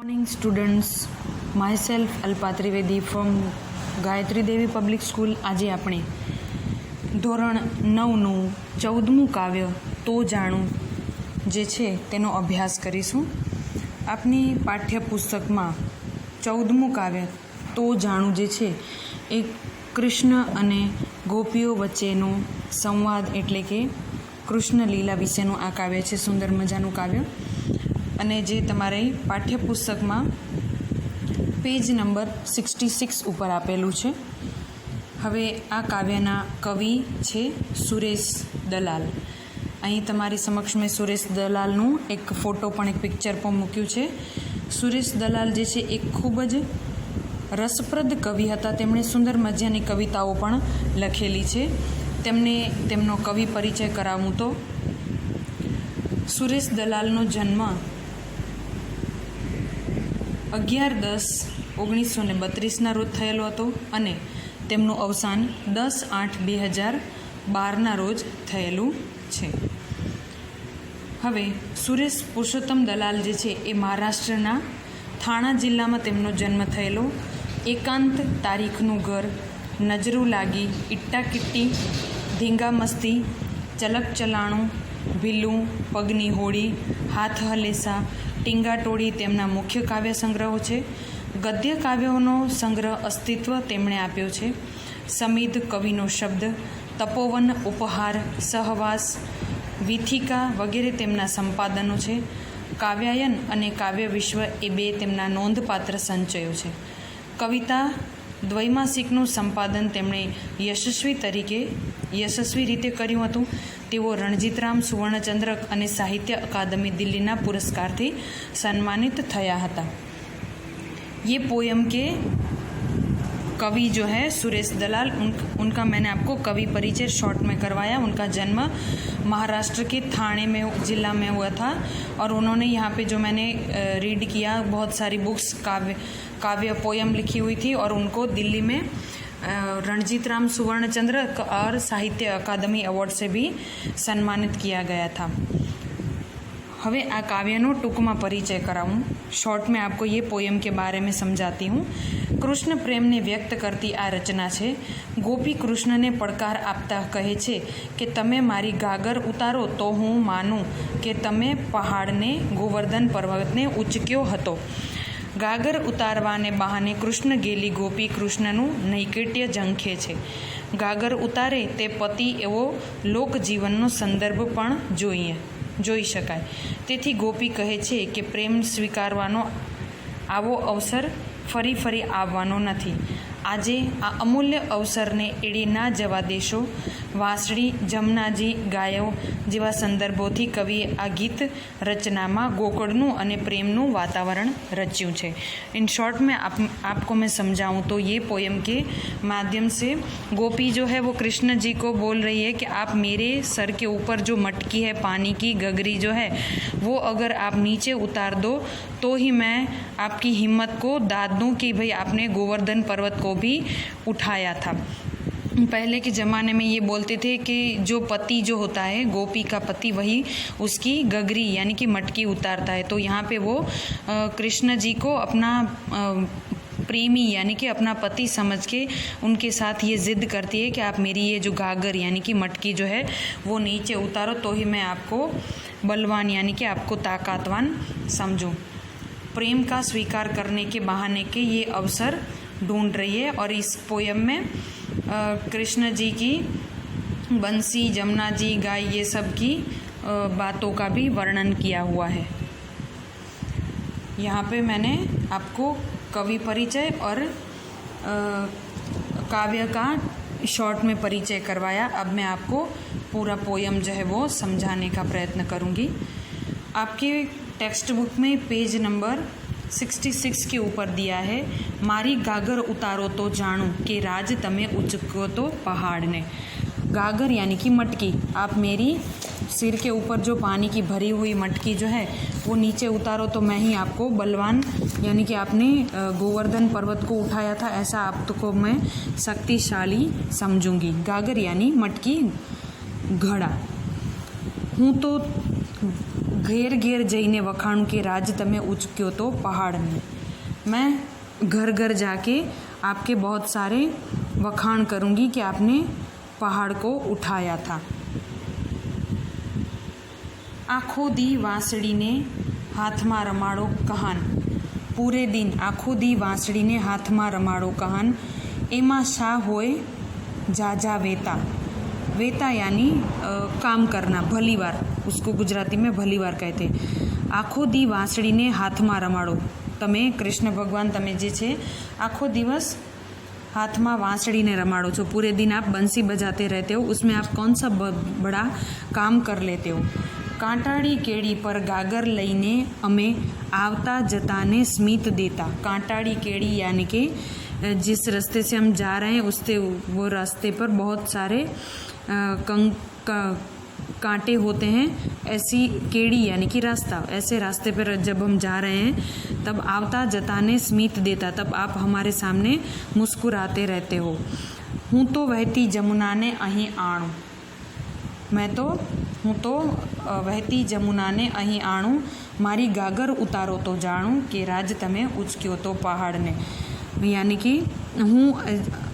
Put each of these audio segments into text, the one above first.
Morning students, myself Alpa Trivedi from Gayatri Devi public school. આજે આપણે ધોરણ 9નું 14મું કાવ્ય તો જાણું જે છે તેનો અભ્યાસ કરીશું. આપની પાઠ્યપુસ્તકમાં 14મું કાવ્ય તો જાણું જે છે એ કૃષ્ણ અને ગોપીઓ વચ્ચેનો સંવાદ એટલે કે કૃષ્ણ લીલા વિશેનું આ કાવ્ય છે. સુંદર મજાનું કાવ્ય અને જે તમારે પાઠ્યપુસ્તકમાં પેજ નંબર 66 ઉપર આપેલું છે. હવે આ કાવ્યના કવિ છે સુરેશ દલાલ. અહીં તમારી સમક્ષ મેં સુરેશ દલાલનું એક ફોટો પણ એક પિક્ચર પણ મૂક્યું છે. સુરેશ દલાલ જે છે એ ખૂબ જ રસપ્રદ કવિ હતા. તેમણે સુંદર મજાની કવિતાઓ પણ લખેલી છે. તેમનો કવિ પરિચય કરાવું તો સુરેશ દલાલનો જન્મ 11/10/1932 રોજ થયેલો હતો અને તેમનું અવસાન 10/8/2012 રોજ થયેલું છે. હવે સુરેશ પુરુષોત્તમ દલાલ જે છે એ મહારાષ્ટ્રના થાણા જિલ્લામાં તેમનો જન્મ થયેલો. એકાંત તારીખનું ઘર, નજરું લાગી, ઇટ્ટા કિટ્ટી, ધીંગા મસ્તી, ચલક ચલાણું, ભીલું, પગની હોળી, હાથ હલેસા, ટીંગાટોળી તેમના મુખ્ય કાવ્ય સંગ્રહો છે. ગદ્ય કાવ્યોનો સંગ્રહ અસ્તિત્વ તેમણે આપ્યો છે. સમિધ કવિનો શબ્દ, તપોવન, ઉપહાર, સહવાસ, વિથિકા વગેરે તેમના સંપાદનો છે. કાવ્યાયન અને કાવ્ય વિશ્વ એ બે તેમના નોંધપાત્ર સંચયો છે. કવિતા દ્વૈમાસિકનું સંપાદન તેમણે યશસ્વી રીતે કર્યું હતું. તેઓ રણજીતરામ સુવર્ણચંદ્રક અને સાહિત્ય અકાदमी દિલ્હીના પુરસ્કારથી सम्मानित થયા હતા. ये पोयम के कवि जो है सुरेश दलाल, उनका मैंने आपको कवि परिचय शॉर्ट में करवाया. उनका जन्म महाराष्ट्र के थाने में जिला में हुआ था और उन्होंने यहाँ पे जो मैंने रीड किया बहुत सारी बुक्स काव्य पोयम लिखी हुई थी और उनको दिल्ली में रणजीतराम सुवर्णचंद्रक और साहित्य अकादमी अवार्ड से भी सम्मानित किया गया था. हवे आ काव्यनो टूंकમાં परिचय कराऊँ. शॉर्ट में आपको ये पोयम के बारे में समझाती हूँ. કૃષ્ણ પ્રેમને વ્યક્ત કરતી આ રચના છે. ગોપી કૃષ્ણને પડકાર આપતા કહે છે કે તમે મારી ગાગર ઉતારો તો હું માનું કે તમે પહાડને ગોવર્ધન પર્વતને ઉચક્યો હતો. ગાગર ઉતારવાને બહાને કૃષ્ણ ગેલી ગોપી કૃષ્ણનું નૈકટ્ય ઝંખે છે. ગાગર ઉતારે તે પતિ એવો લોકજીવનનો સંદર્ભ પણ જોઈ શકાય. તેથી ગોપી કહે છે કે પ્રેમ સ્વીકારવાનો આવો અવસર ફરી આવવાનો નથી. આજે આ અમૂલ્ય અવસરને એડી ના જવા દેશો. વાંસળી, જમનાજી, ગાયો જેવા સંદર્ભોથી કવિએ આ ગીત રચનામાં ગોકળનું અને પ્રેમનું વાતાવરણ રચ્યું છે. इन शॉर्ट में आपको मैं समझाऊं तो ये पोयम के माध्यम से गोपी जो है वो कृष्ण जी को बोल रही है कि आप मेरे सर के ऊपर जो मटकी है पानी की गगरी जो है वो अगर आप नीचे उतार दो तो ही मैं आपकी हिम्मत को दाद दूँ कि भाई आपने गोवर्धन पर्वत को भी उठाया था. पहले के ज़माने में ये बोलते थे कि जो पति जो होता है, गोपी का पति, वही उसकी गगरी यानी कि मटकी उतारता है. तो यहाँ पे वो कृष्ण जी को अपना प्रेमी यानी कि अपना पति समझ के उनके साथ ये ज़िद करती है कि आप मेरी ये जो गागर यानी कि मटकी जो है वो नीचे उतारो तो ही मैं आपको बलवान यानी कि आपको ताकतवान समझूं. प्रेम का स्वीकार करने के बहाने के ये अवसर ढूंढ रही है. और इस पोयम में कृष्ण जी की बंसी, जमुना जी, गाय ये सब की बातों का भी वर्णन किया हुआ है. यहाँ पे मैंने आपको कवि परिचय और काव्य का शॉर्ट में परिचय करवाया. अब मैं आपको पूरा पोयम जो है वो समझाने का प्रयत्न करूँगी. आपके टेक्स्ट बुक में पेज नंबर 66 के ऊपर दिया है, मारी गागर उतारो तो जानूं कि राज तमे उचको तो पहाड़ ने. गागर यानी कि मटकी, आप मेरी सिर के ऊपर जो पानी की भरी हुई मटकी जो है वो नीचे उतारो तो मैं ही आपको बलवान यानी कि आपने गोवर्धन पर्वत को उठाया था ऐसा आपको मैं शक्तिशाली समझूंगी. गागर यानी मटकी, घड़ा. हूँ तो घेर घेर जईने वखाणूं कि राज तमे उचक्यो तो पहाड़ ने। मैं घर घर जाके आपके बहुत सारे वखाण करूँगी कि आपने पहाड़ को उठाया था। आखो दी वांसळीने हाथमां रमाड़ो कहान। पूरे दिन आखो दी वांसळीने हाथमां रमाड़ो कहान। एमां शा होय जाजा वेता। वेता यानी काम करना, भलीवार, उसको गुजराती में भलीवार कहते। आखो दी वांसळीने हाथमां रमाड़ो। तमे कृष्ण भगवान तमे जे छे आखो दिवस हाथ में वांसड़ी ने रमाड़ो छो, पूरे दिन आप बंसी बजाते रहते हो, उसमें आप कौन सा बड़ा काम कर लेते हो। कांटाड़ी केड़ी पर गागर लईने अमे आवता जताने स्मित देता। कांटाड़ी केड़ी यानी कि जिस रास्ते से हम जा रहे हैं उससे वो रास्ते पर बहुत सारे कांटे होते हैं, ऐसी केड़ी यानी कि रास्ता, ऐसे रास्ते पर जब हम जा रहे हैं तब आवता जताने स्मित देता, तब आप हमारे सामने मुस्कुराते रहते हो। हूँ तो वहती जमुना ने अहीं आणूं। हूँ तो वहती जमुना ने अहीं आणूं। मारी गागर उतारो तो जाणूं कि राज तमे उचक्यो तो पहाड़ ने। यानी कि હું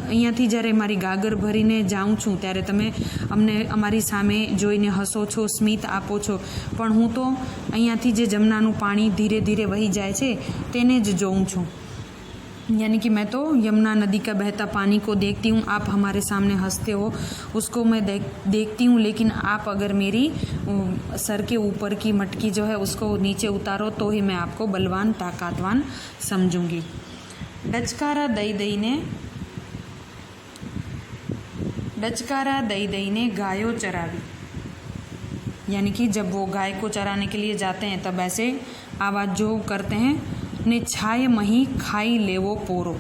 અહીંયાથી જ્યારે મારી ગાગર ભરીને જાઉં છું ત્યારે તમે અમને અમારી સામે જોઈને હસો છો, સ્મિત આપો છો, પણ હું તો અહીંયાથી જે જમનાનું પાણી ધીરે ધીરે વહી જાય છે તેને જ જોઉં છું। यानी कि मैं तो यमुना नदी का बहता पानी को देखती हूँ, आप हमारे सामने हंसते हो, उसको मैं देखती हूँ, लेकिन आप अगर मेरी सर के ऊपर की मटकी जो है उसको नीचे उतारो तो ही मैं आपको बलवान ताकतवान समझूंगी। डचकारा दई दईने गायों चरावी। यानी कि जब वो गाय को चराने के लिए जाते हैं तब ऐसे आवाज़ जो करते हैं, ने छाय मही खाई लेवो पोरो।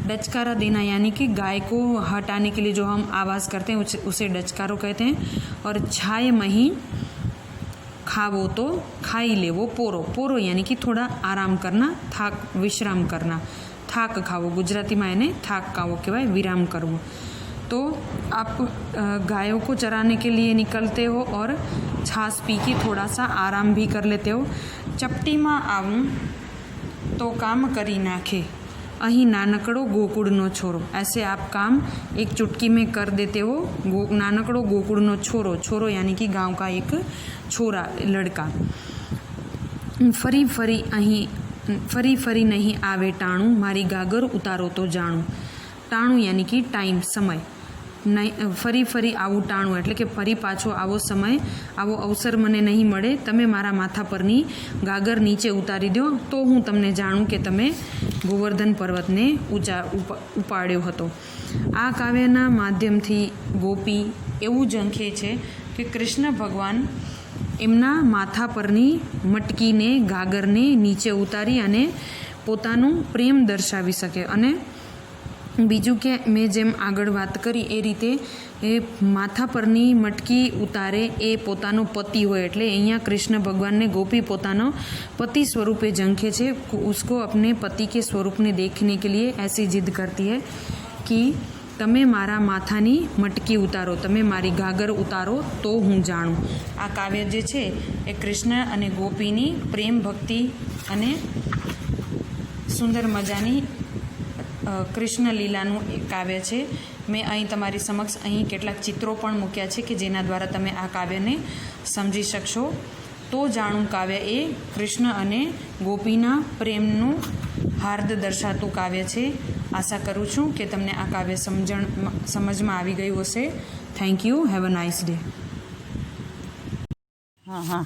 डचकारा देना यानी कि गाय को हटाने के लिए जो हम आवाज़ करते हैं उसे डचकारो कहते हैं। और छाय मही खावो तो खाई लेवो पोरो। पोरो यानी कि थोड़ा आराम करना, थाक विश्राम करना, थाक खावो, गुजराती में एने थाक खावो कहवाय, विराम करवो। तो आप गायों को चराने के लिए निकलते हो और छाछ पी के थोड़ा सा आराम भी कर लेते हो। चपटी में आऊँ तो काम करी नाखे, अहीं नानकड़ो गोकुड़नो छोरो। ऐसे आप काम एक चुटकी में कर देते हो। नानकड़ो गोकुड़नो छोरो, छोरो यानी कि गांव का एक छोरा, लड़का। फरी फरी नहीं आवे टाणू, मारी गागर उतारो तो जाणू। टाणू यानी कि टाइम, समय। नहीं फरी फरी आवू टाणू એટલે કે ફરી પાછો આવો સમય, આવો અવસર મને નહીં મળે। તમે મારા માથા પરની ગાગર નીચે ઉતારી દો તો હું તમને જાણું કે તમે ગોવર્ધન પર્વતને ઉપાડ્યો હતો। આ કાવ્યના માધ્યમથી ગોપી એવું ઝંખે છે કે કૃષ્ણ ભગવાન એમના માથા પરની મટકીને, ગાગરને નીચે ઉતારી અને પોતાનું પ્રેમ દર્શાવી શકે। અને બીજું કે મેં જેમ આગળ વાત કરી એ રીતે એ માથા પરની મટકી ઉતારે એ પોતાનો પતિ હોય, એટલે અહીંયા કૃષ્ણ ભગવાનને ગોપી પોતાનો પતિ સ્વરૂપે ઝંખે છે। उसको अपने पति के स्वरूप ने देखने के लिए ऐसी जिद करती है कि તમે મારા માથાની મટકી ઉતારો, તમે મારી ગાગર ઉતારો તો હું જાણું। આ કાવ્ય જે છે એ કૃષ્ણ અને ગોપીની પ્રેમ ભક્તિ અને સુંદર મજાની કૃષ્ણ લીલાનું એક કાવ્ય છે। મેં અહીં તમારી સમક્ષ અહીં કેટલાક ચિત્રો પણ મૂક્યા છે કે જેના દ્વારા તમે આ કાવ્યને સમજી શકશો। તો જાણું કાવ્ય એ કૃષ્ણ અને ગોપીના પ્રેમનું હાર્દ દર્શાતું કાવ્ય છે। આશા કરું છું કે તમને આ કાવ્ય સમજમાં આવી ગયું હશે। Thank you, have a nice day. હા હા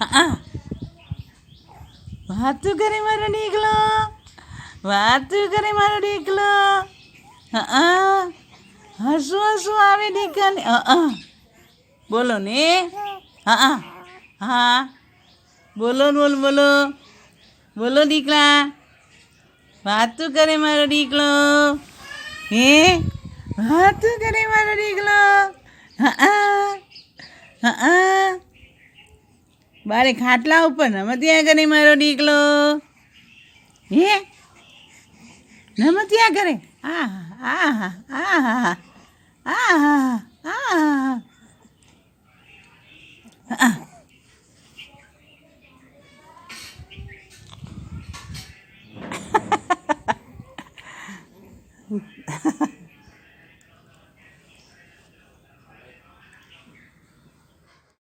હા વાતું કરે મારો દીકલો, વાતું કરે મારો દીકલો। હા હસું હસું આવે દીકરાને। બોલો ને। હા હા બોલો બોલ બોલો બોલો દીકરા, વાતું કરે મારો દીકલો। હે વાતું કરે મારો દીકલો। હા હા બારે ખાટલા ઉપર રમતિયા કરે મારો દીકલો। હે રમતિયા કરે। આ આ આ આ આ હા